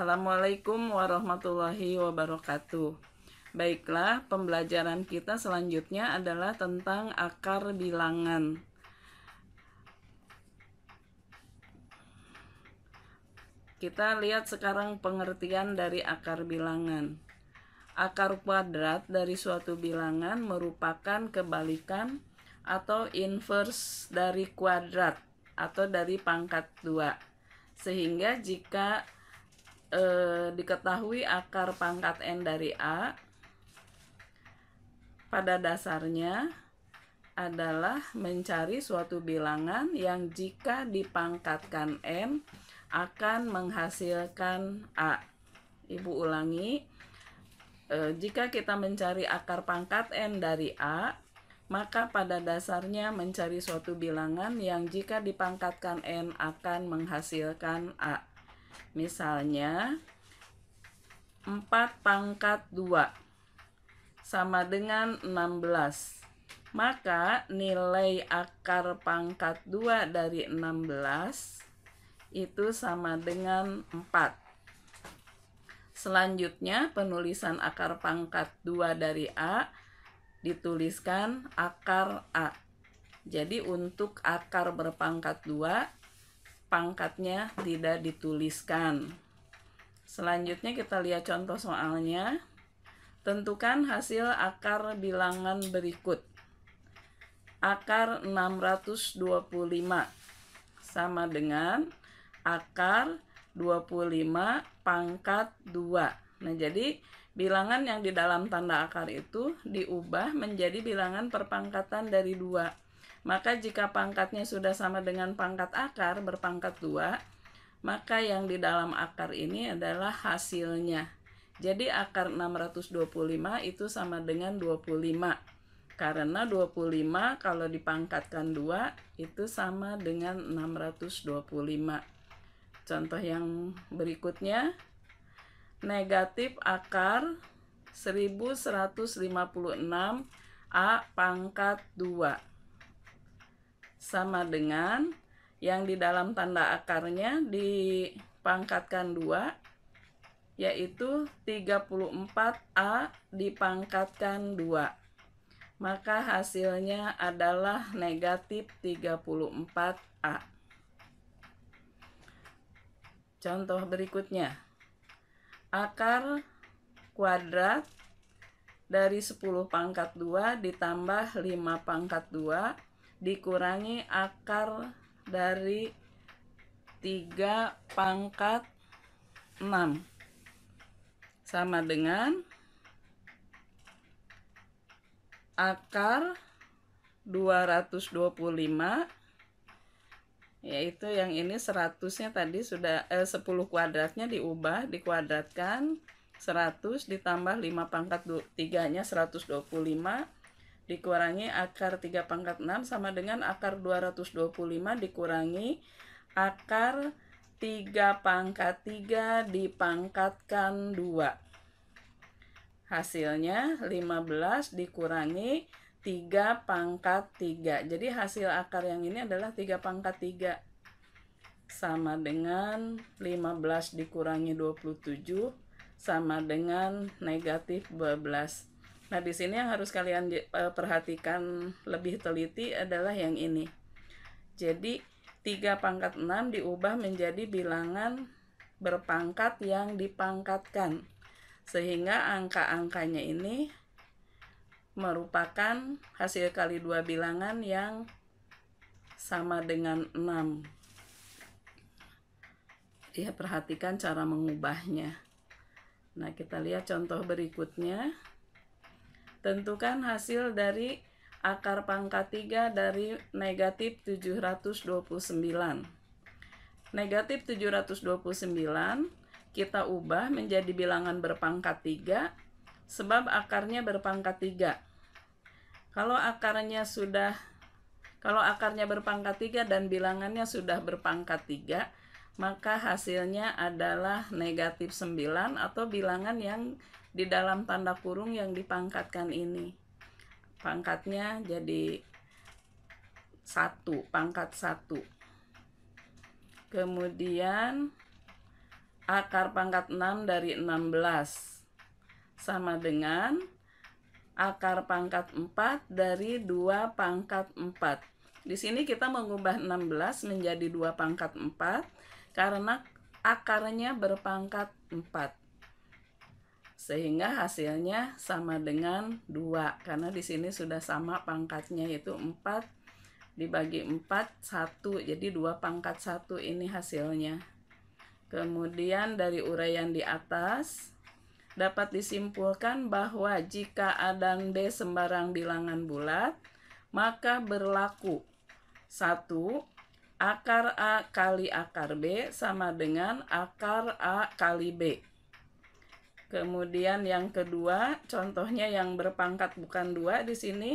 Assalamualaikum warahmatullahi wabarakatuh. Baiklah, pembelajaran kita selanjutnya adalah tentang akar bilangan. Kita lihat sekarang pengertian dari akar bilangan. Akar kuadrat dari suatu bilangan merupakan kebalikan atau inverse dari kuadrat atau dari pangkat 2. Sehingga jika diketahui akar pangkat N dari A, pada dasarnya adalah mencari suatu bilangan yang jika dipangkatkan N akan menghasilkan A. Ibu ulangi, jika kita mencari akar pangkat N dari A, maka pada dasarnya mencari suatu bilangan yang jika dipangkatkan N akan menghasilkan A. Misalnya 4 pangkat 2 sama dengan 16. Maka nilai akar pangkat 2 dari 16 itu sama dengan 4. Selanjutnya penulisan akar pangkat 2 dari A dituliskan akar A. Jadi untuk akar berpangkat 2 pangkatnya tidak dituliskan. Selanjutnya kita lihat contoh soalnya. Tentukan hasil akar bilangan berikut. Akar 625 sama dengan akar 25 pangkat 2. Nah, jadi bilangan yang di dalam tanda akar itu diubah menjadi bilangan perpangkatan dari 2. Maka jika pangkatnya sudah sama dengan pangkat akar berpangkat 2, maka yang di dalam akar ini adalah hasilnya. Jadi akar 625 itu sama dengan 25. Karena 25 kalau dipangkatkan 2 itu sama dengan 625. Contoh yang berikutnya, negatif akar 1156 A pangkat 2 sama dengan yang di dalam tanda akarnya dipangkatkan 2, yaitu 34A dipangkatkan 2. Maka hasilnya adalah negatif 34A. Contoh berikutnya, akar kuadrat dari 10 pangkat 2 ditambah 5 pangkat 2 dikurangi akar dari 3 pangkat 6 sama dengan akar 225, yaitu yang ini 100-nya tadi sudah 10 kuadratnya diubah dikuadratkan 100 ditambah 5 pangkat 3-nya 125 dikurangi akar 3 pangkat 6 sama dengan akar 225 dikurangi akar 3 pangkat 3 dipangkatkan 2. Hasilnya 15 dikurangi 3 pangkat 3. Jadi hasil akar yang ini adalah 3 pangkat 3. Sama dengan 15 dikurangi 27 sama dengan negatif 12. Nah, di sini yang harus kalian perhatikan lebih teliti adalah yang ini. Jadi 3 pangkat 6 diubah menjadi bilangan berpangkat yang dipangkatkan. Sehingga angka-angkanya ini merupakan hasil kali 2 bilangan yang sama dengan 6. Ya, perhatikan cara mengubahnya. Nah, kita lihat contoh berikutnya. Tentukan hasil dari akar pangkat 3 dari negatif 729. Negatif 729 kita ubah menjadi bilangan berpangkat 3 sebab akarnya berpangkat 3. Kalau akarnya berpangkat 3 dan bilangannya sudah berpangkat 3, maka hasilnya adalah negatif 9 atau bilangan yang di dalam tanda kurung yang dipangkatkan ini. Pangkatnya jadi 1, pangkat 1. Kemudian akar pangkat 6 dari 16 sama dengan akar pangkat 4 dari 2 pangkat 4. Di sini kita mengubah 16 menjadi 2 pangkat 4 karena akarnya berpangkat 4. Sehingga hasilnya sama dengan 2 karena di sini sudah sama pangkatnya, yaitu 4 dibagi 4 1. Jadi 2 pangkat 1 ini hasilnya. Kemudian dari uraian di atas dapat disimpulkan bahwa jika A dan B sembarang bilangan bulat, maka berlaku 1. Akar A kali akar B sama dengan akar A kali B. Kemudian yang kedua, contohnya yang berpangkat bukan 2 di sini,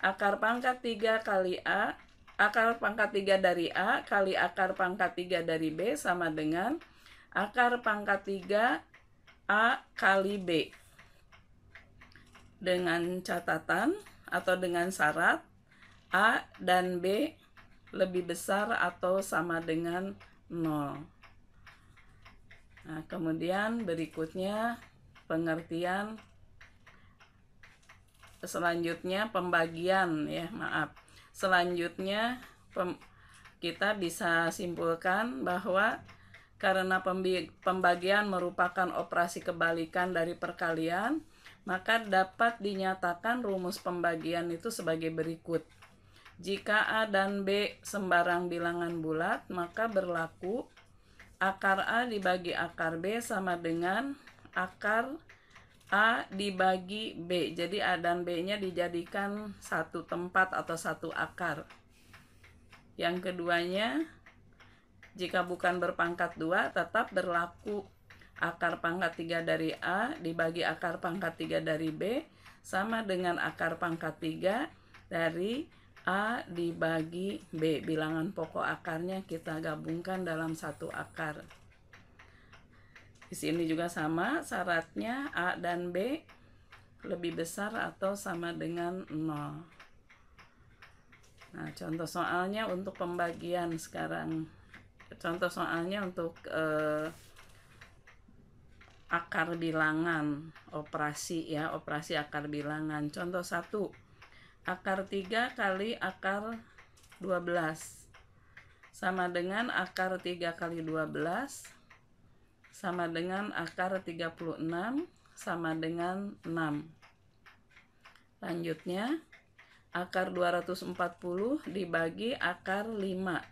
akar pangkat 3 kali A, akar pangkat 3 dari A kali akar pangkat 3 dari B sama dengan akar pangkat 3 A kali B. Dengan catatan atau dengan syarat A dan B lebih besar atau sama dengan 0. Nah, kemudian berikutnya pengertian selanjutnya pembagian ya, maaf. Selanjutnya kita bisa simpulkan bahwa karena pembagian merupakan operasi kebalikan dari perkalian, maka dapat dinyatakan rumus pembagian itu sebagai berikut. Jika A dan B sembarang bilangan bulat, maka berlaku akar A dibagi akar B sama dengan akar A dibagi B. Jadi A dan B-nya dijadikan satu tempat atau satu akar. Yang keduanya, jika bukan berpangkat 2, tetap berlaku akar pangkat 3 dari A dibagi akar pangkat 3 dari B sama dengan akar pangkat 3 dari A dibagi B. Bilangan pokok akarnya kita gabungkan dalam satu akar. Di sini juga sama syaratnya A dan B lebih besar atau sama dengan 0. Nah, contoh soalnya untuk pembagian sekarang. Contoh soalnya untuk akar bilangan, operasi ya, operasi akar bilangan. Contoh 1. Akar 3 kali akar 12 sama dengan akar 3 kali 12 sama dengan akar 36 sama dengan 6. Lanjutnya, akar 240 dibagi akar 5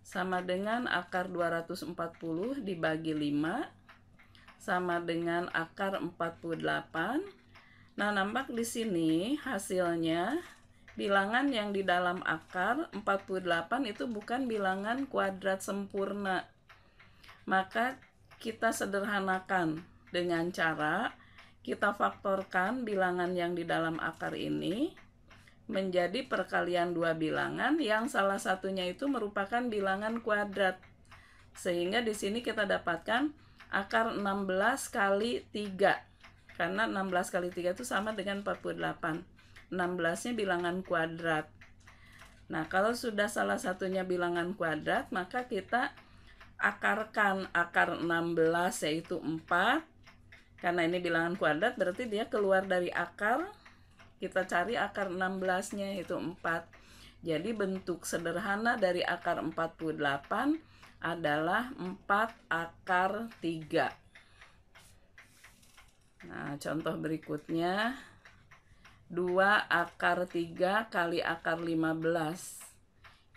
sama dengan akar 240 dibagi 5 sama dengan akar 48. Nah, nampak di sini hasilnya bilangan yang di dalam akar 48 itu bukan bilangan kuadrat sempurna. Maka kita sederhanakan dengan cara kita faktorkan bilangan yang di dalam akar ini menjadi perkalian dua bilangan yang salah satunya itu merupakan bilangan kuadrat. Sehingga di sini kita dapatkan akar 16 kali 3. Karena 16 kali 3 itu sama dengan 48. 16-nya bilangan kuadrat. Nah, kalau sudah salah satunya bilangan kuadrat, maka kita akarkan akar 16 yaitu 4. Karena ini bilangan kuadrat, berarti dia keluar dari akar. Kita cari akar 16-nya yaitu 4. Jadi bentuk sederhana dari akar 48 adalah 4 akar 3. Nah, contoh berikutnya 2 akar 3 kali akar 15.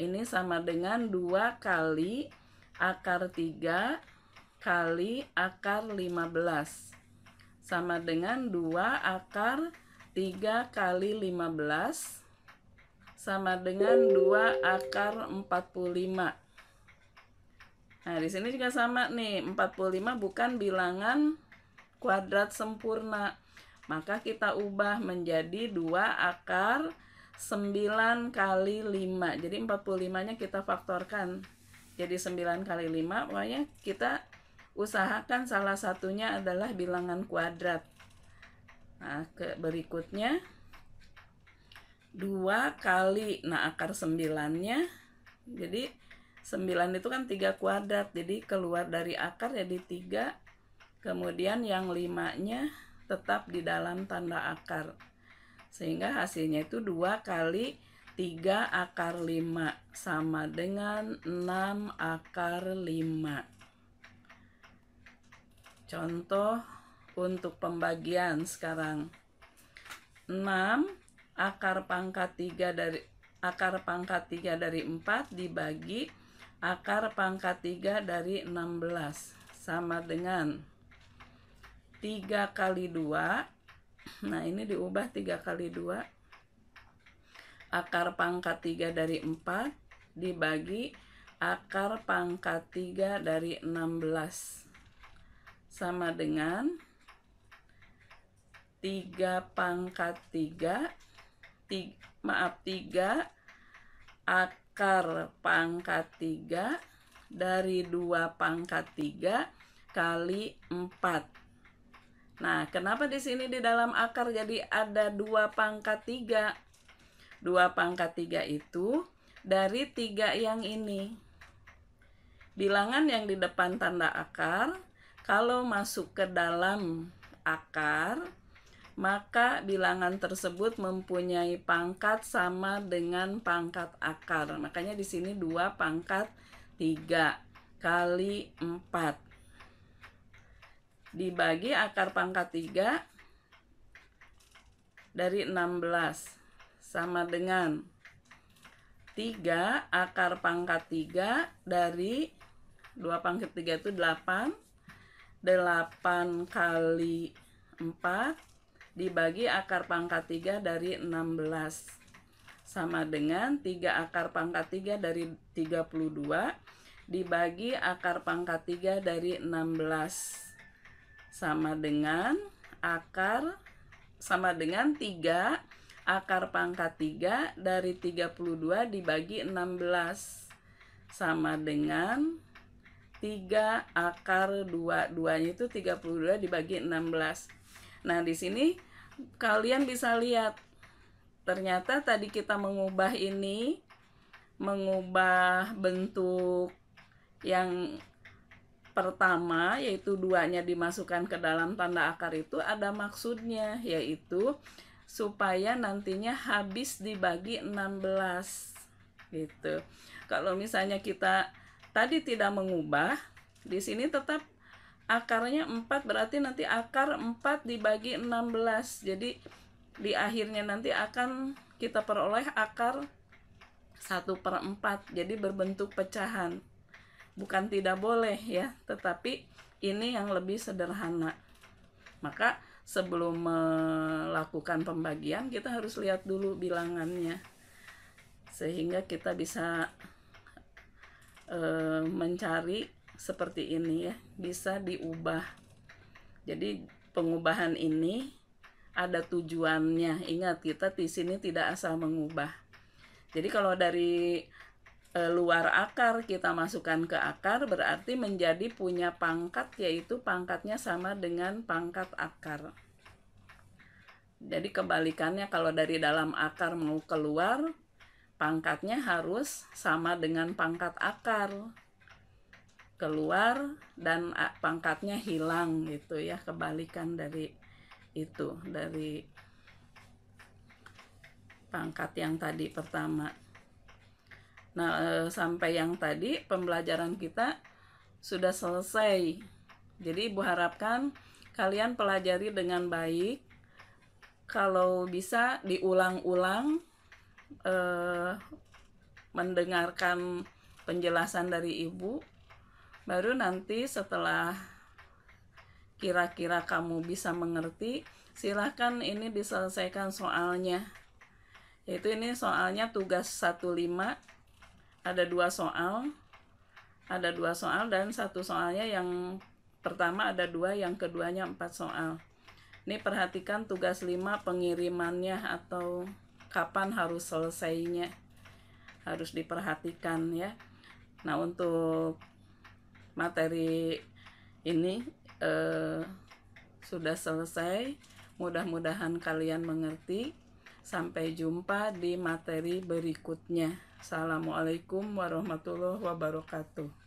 Ini sama dengan 2 kali akar 3 kali akar 15. Sama dengan 2 akar 3 kali 15 sama dengan 2 akar 45. Nah, di sini juga sama nih, 45 bukan bilangan kuadrat sempurna. Maka kita ubah menjadi 2 akar 9 kali 5. Jadi 45-nya kita faktorkan. Jadi 9 kali 5, pokoknya kita usahakan salah satunya adalah bilangan kuadrat. Nah, berikutnya 2 kali, nah akar 9-nya, jadi 9 itu kan 3 kuadrat, jadi keluar dari akar jadi 3, kemudian yang 5-nya tetap di dalam tanda akar, sehingga hasilnya itu 2 kali 3 akar 5 sama dengan 6 akar 5. Contoh untuk pembagian sekarang. 6 akar pangkat 3 dari 4 dibagi akar pangkat 3 dari 16 sama dengan 3 kali 2. Nah, ini diubah 3 kali 2. Akar pangkat 3 dari 4 dibagi akar pangkat 3 dari 16 sama dengan 3 pangkat 3 akar pangkat 3 dari 2 pangkat 3 kali 4. Nah, kenapa di sini di dalam akar jadi ada 2 pangkat 3? 2 pangkat 3 itu dari 3 yang ini. Bilangan yang di depan tanda akar, kalau masuk ke dalam akar, maka bilangan tersebut mempunyai pangkat sama dengan pangkat akar. Makanya di sini 2 pangkat 3 kali 4 dibagi akar pangkat 3 dari 16 sama dengan 3 akar pangkat 3 dari 2 pangkat 3 itu 8 kali 4 dibagi akar pangkat 3 dari 16 sama dengan 3 akar pangkat 3 dari 32 dibagi akar pangkat 3 dari 16 sama dengan 3 akar pangkat 3 dari 32 dibagi 16 sama dengan 3 akar 2. 2-nya itu 32 dibagi 16. Nah, di sini kalian bisa lihat, ternyata tadi kita mengubah bentuk yang pertama, yaitu 2-nya dimasukkan ke dalam tanda akar itu ada maksudnya, yaitu supaya nantinya habis dibagi 16 gitu. Kalau misalnya kita tadi tidak mengubah, di sini tetap akarnya 4, berarti nanti akar 4 dibagi 16. Jadi di akhirnya nanti akan kita peroleh akar 1/4. Jadi berbentuk pecahan. Bukan tidak boleh ya, tetapi ini yang lebih sederhana. Maka sebelum melakukan pembagian, kita harus lihat dulu bilangannya, sehingga kita bisa mencari seperti ini ya, bisa diubah. Jadi pengubahan ini ada tujuannya. Ingat, kita di sini tidak asal mengubah. Jadi kalau dari luar akar kita masukkan ke akar, berarti menjadi punya pangkat, yaitu pangkatnya sama dengan pangkat akar. Jadi kebalikannya, kalau dari dalam akar mau keluar, pangkatnya harus sama dengan pangkat akar. Keluar dan pangkatnya hilang gitu ya, kebalikan dari itu, dari pangkat yang tadi pertama. Nah, sampai yang tadi pembelajaran kita sudah selesai. Jadi Ibu harapkan kalian pelajari dengan baik. Kalau bisa diulang-ulang, mendengarkan penjelasan dari Ibu, baru nanti setelah kira-kira kamu bisa mengerti, silahkan ini diselesaikan soalnya. Yaitu ini soalnya tugas 15, ada 2 soal. Ada 2 soal dan satu soalnya yang pertama ada 2, yang keduanya 4 soal. Ini perhatikan tugas 5 pengirimannya atau kapan harus selesainya. Harus diperhatikan ya. Nah, untuk materi ini sudah selesai. Mudah-mudahan kalian mengerti. Sampai jumpa di materi berikutnya. Assalamualaikum warahmatullahi wabarakatuh.